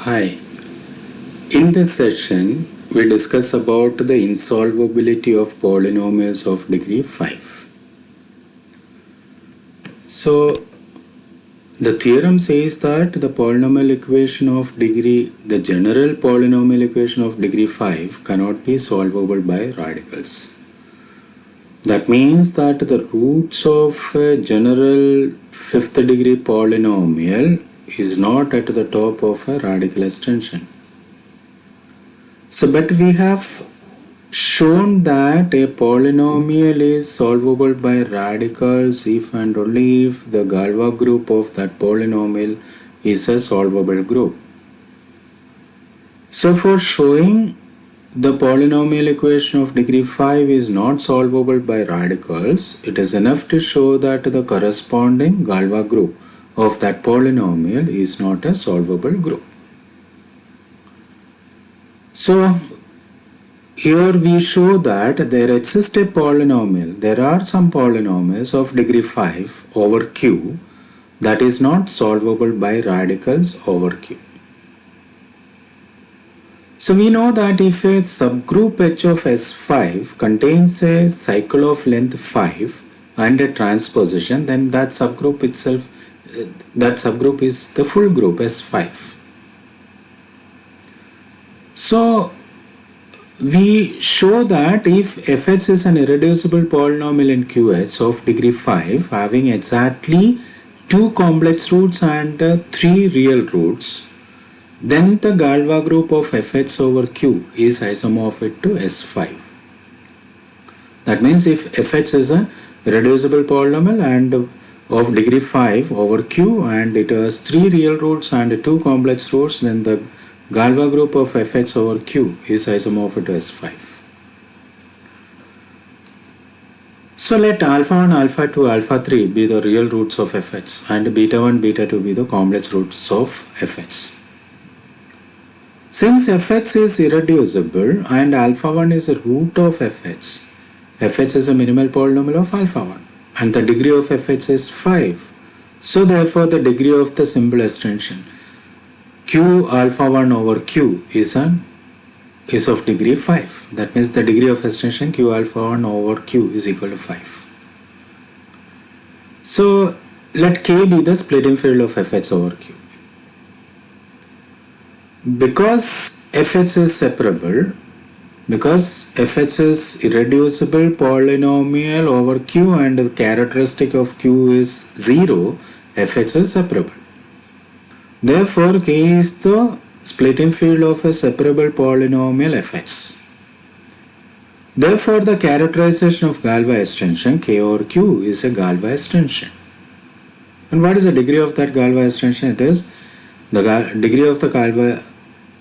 Hi. In this session, we discuss about the insolvability of polynomials of degree 5. So, the theorem says that the polynomial equation of the general polynomial equation of degree 5 cannot be solvable by radicals. That means that the roots of a general fifth degree polynomial is not at the top of a radical extension. So, but we have shown that a polynomial is solvable by radicals if and only if the Galois group of that polynomial is a solvable group. So, for showing the polynomial equation of degree 5 is not solvable by radicals, it is enough to show that the corresponding Galois group of that polynomial is not a solvable group. So, here we show that there exists a polynomial. There are some polynomials of degree 5 over Q that is not solvable by radicals over Q. So we know that if a subgroup H of S5 contains a cycle of length 5 and a transposition, then that subgroup itself, that subgroup is the full group S5. So we show that if fh is an irreducible polynomial in qh of degree 5 having exactly 2 complex roots and 3 real roots, then the Galois group of fh over q is isomorphic to S5. That means if fh is a irreducible polynomial and of degree 5 over q and it has 3 real roots and 2 complex roots, then the Galois group of fh over q is isomorphic to S5. So let alpha 1, alpha 2, alpha 3 be the real roots of fh and beta 1, beta 2 be the complex roots of fh. Since fx is irreducible and alpha 1 is a root of fh, fh is a minimal polynomial of alpha 1 and the degree of fh is 5. So therefore the degree of the simple extension q alpha 1 over q is of degree 5. That means the degree of extension q alpha 1 over q is equal to 5. So let k be the splitting field of fh over q. Because fh is separable, because fh is irreducible polynomial over q and the characteristic of q is 0, fh is separable. Therefore, k is the splitting field of a separable polynomial fx. Therefore, the characterization of Galois extension k over q is a Galois extension. And what is the degree of that Galois extension? It is the degree of the Galois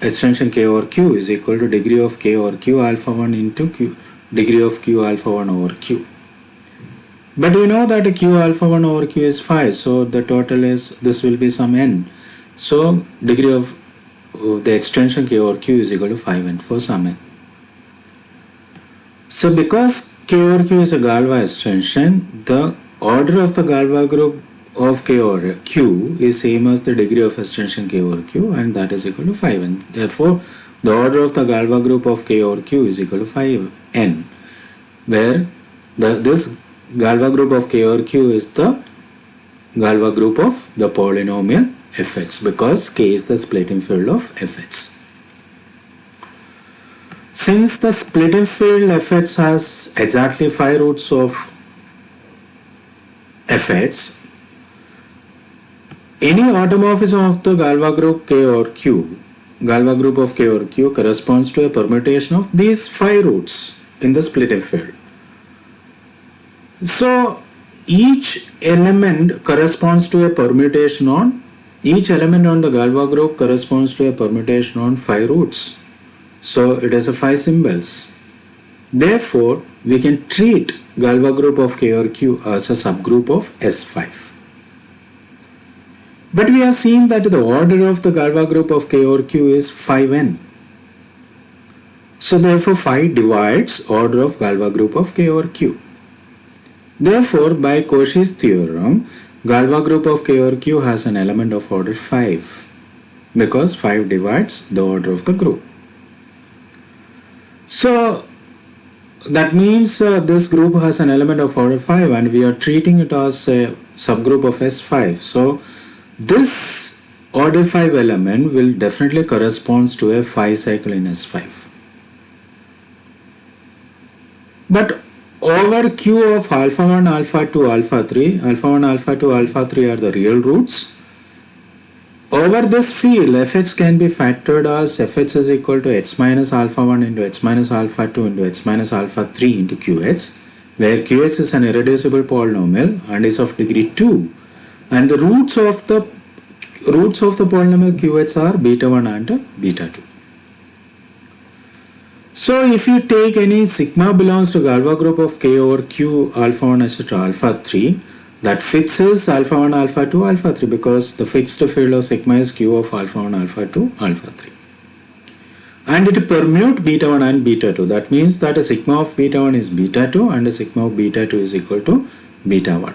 extension k over q is equal to degree of k over q alpha 1 into q degree of q alpha 1 over q. But you know that q alpha 1 over q is 5, so the total is, this will be some n. So degree of the extension k over q is equal to 5n for some n. So because k over q is a Galois extension, the order of the Galois group of k over q is same as the degree of extension k over q, and that is equal to 5n. Therefore, the order of the Galois group of k over q is equal to 5n, where this Galois group of k over q is the Galois group of the polynomial fx, because k is the splitting field of fx. Since the splitting field fx has exactly 5 roots of fx, any automorphism of the Galois group k over q, Galois group of k over q corresponds to a permutation of these 5 roots in the splitting field. So each element corresponds to a permutation on, each element on the Galois group corresponds to a permutation on 5 roots. So it is a 5 symbols. Therefore, we can treat Galois group of k over q as a subgroup of S5. But we have seen that the order of the Galois group of k over q is 5n. So therefore 5 divides order of Galois group of k over q. Therefore, by Cauchy's theorem, Galois group of k over q has an element of order 5. because 5 divides the order of the group. So that means this group has an element of order 5 and we are treating it as a subgroup of S5. So this order 5 element will definitely correspond to a 5 cycle in S5. But over Q of alpha 1, alpha 2, alpha 3, alpha 1, alpha 2, alpha 3 are the real roots. Over this field, Fh can be factored as Fh is equal to h minus alpha 1 into h minus alpha 2 into h minus alpha 3 into Qh, where Qh is an irreducible polynomial and is of degree 2. And the roots of the polynomial Qh are beta 1 and beta 2. So if you take any sigma belongs to Galois group of K over Q alpha 1 etc. alpha 3, that fixes alpha 1 alpha 2 alpha 3 because the fixed field of sigma is Q of alpha 1 alpha 2 alpha 3. And it permute beta 1 and beta 2. That means that a sigma of beta 1 is beta 2 and a sigma of beta 2 is equal to beta 1.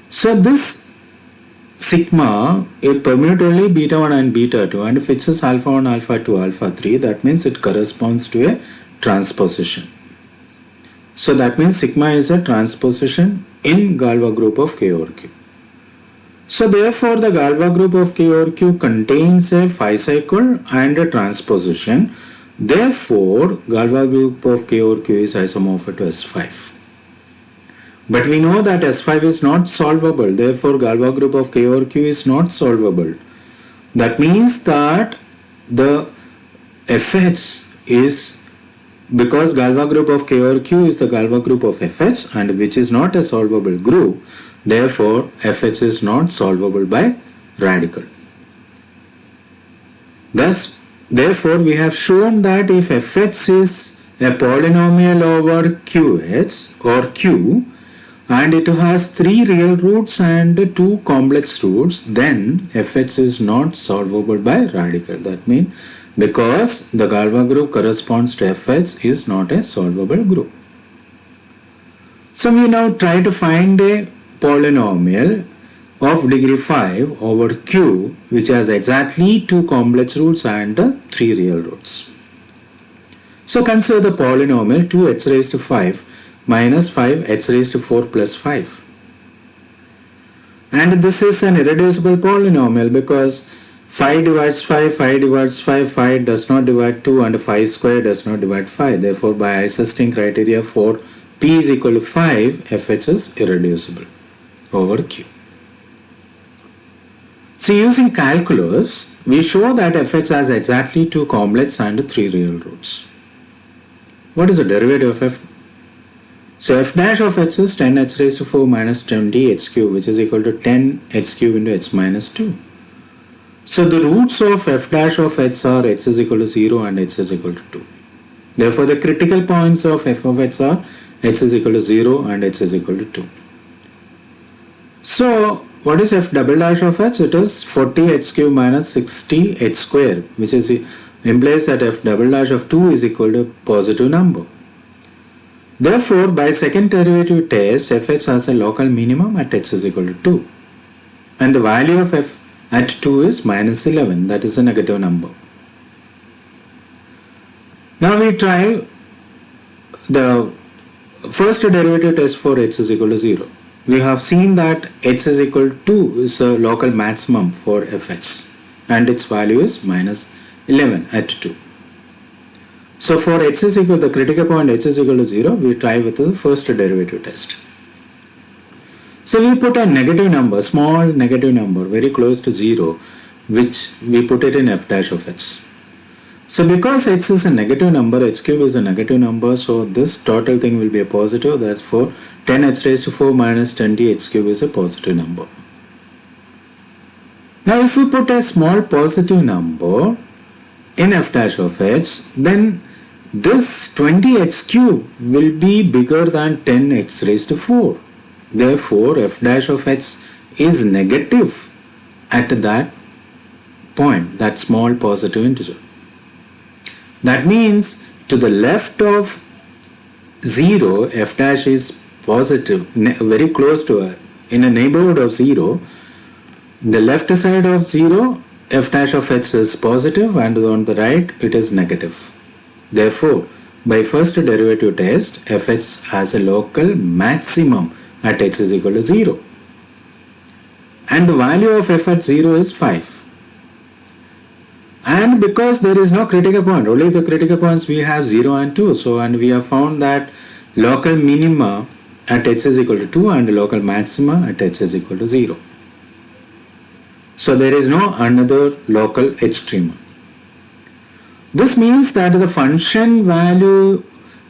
So this sigma, it permutes only beta 1 and beta 2 and fixes alpha 1, alpha 2, alpha 3. That means it corresponds to a transposition. So that means sigma is a transposition in Galois group of K over Q. So therefore the Galois group of K over Q contains a 5 cycle and a transposition. Therefore Galois group of K over Q is isomorphic to S5. But we know that S5 is not solvable. Therefore, Galois group of K over Q is not solvable. That means that the Fh is, because Galois group of K over Q is the Galois group of Fh and which is not a solvable group, therefore Fh is not solvable by radical. Thus, therefore, we have shown that if Fh is a polynomial over Qh or Q, and it has 3 real roots and 2 complex roots, then Fh is not solvable by radical. That means because the Galois group corresponds to Fh is not a solvable group. So we now try to find a polynomial of degree 5 over Q which has exactly 2 complex roots and 3 real roots. So consider the polynomial 2h raised to 5 minus 5h raised to 4 plus 5. And this is an irreducible polynomial because 5 divides 5, 5 divides 5, 5 does not divide 2 and 5 square does not divide 5. Therefore, by Eisenstein criteria for P is equal to 5, Fh is irreducible over Q. So using calculus, we show that Fh has exactly 2 complex and 3 real roots. What is the derivative of F? So f dash of h is 10h raised to 4 minus 20 h cube, which is equal to 10 h cube into h minus 2. So the roots of f dash of h are h is equal to 0 and h is equal to 2. Therefore the critical points of f of h are h is equal to 0 and h is equal to 2. So what is f double dash of h? It is 40 h cube minus 60 h square, which is implies that f double dash of 2 is equal to a positive number. Therefore, by second derivative test, Fh has a local minimum at h is equal to 2. And the value of f at 2 is minus 11. That is a negative number. Now we try the first derivative test for h is equal to 0. We have seen that h is equal to 2 is a local maximum for Fh and its value is minus 11 at 2. So for h is equal to the critical point h is equal to 0, we try with the first derivative test. So we put a negative number, small negative number, very close to 0, which we put it in f dash of h. So because x is a negative number, h cube is a negative number, so this total thing will be a positive. Therefore 10h raised to 4 minus 20 h cube is a positive number. Now if we put a small positive number in f dash of h, then this 20h cube will be bigger than 10x raised to 4. Therefore, f dash of h is negative at that point, that small positive integer. That means to the left of 0, f dash is positive, very close to in a neighborhood of 0. The left side of 0 f dash of x is positive and on the right it is negative. Therefore, by first derivative test, fx has a local maximum at x is equal to 0. And the value of f at 0 is 5. And because there is no critical point, only the critical points we have 0 and 2. So, and we have found that local minima at h is equal to 2 and local maxima at h is equal to 0. So, there is no another local extrema. This means that the function value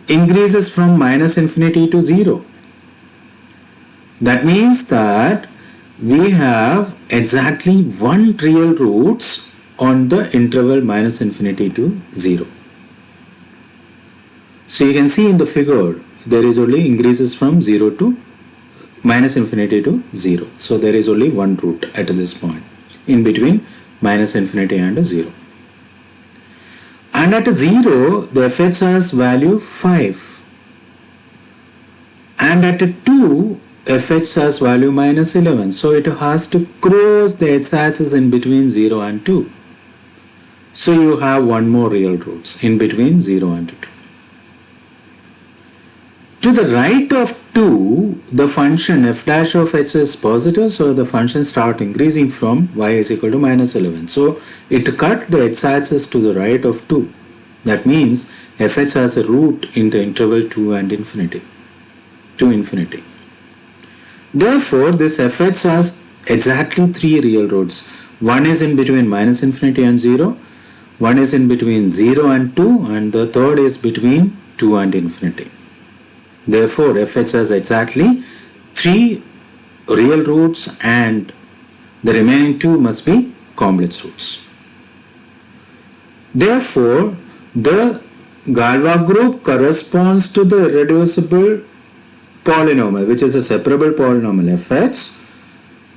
increases from minus infinity to 0. That means that we have exactly one real roots on the interval minus infinity to 0. So you can see in the figure there is only increases from 0 to minus infinity to 0. So there is only one root at this point in between minus infinity and 0. And at 0 the fx has value 5. And at 2 fx has value minus 11. So it has to cross the x-axis in between 0 and 2. So you have one more real roots in between 0 and 2. To the right of 2, the function f dash of x is positive, so the function start increasing from y is equal to minus 11. So it cut the x-axis to the right of 2. That means fx has a root in the interval 2 and infinity. To infinity. Therefore, this fx has exactly 3 real roots. One is in between minus infinity and 0. One is in between 0 and 2, and the third is between 2 and infinity. Therefore, fx has exactly 3 real roots and the remaining 2 must be complex roots. Therefore, the Galois group corresponds to the irreducible polynomial, which is a separable polynomial fx,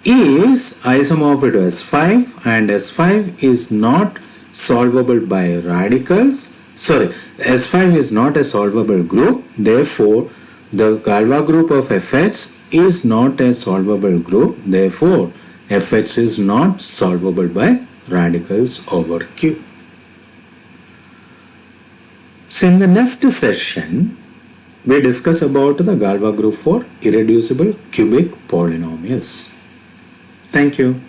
is isomorphic to S5, and S5 is not solvable by radicals. Sorry, S5 is not a solvable group. Therefore, the Galois group of fx is not a solvable group. Therefore, fx is not solvable by radicals over Q. So in the next session, we discuss about the Galois group for irreducible cubic polynomials. Thank you.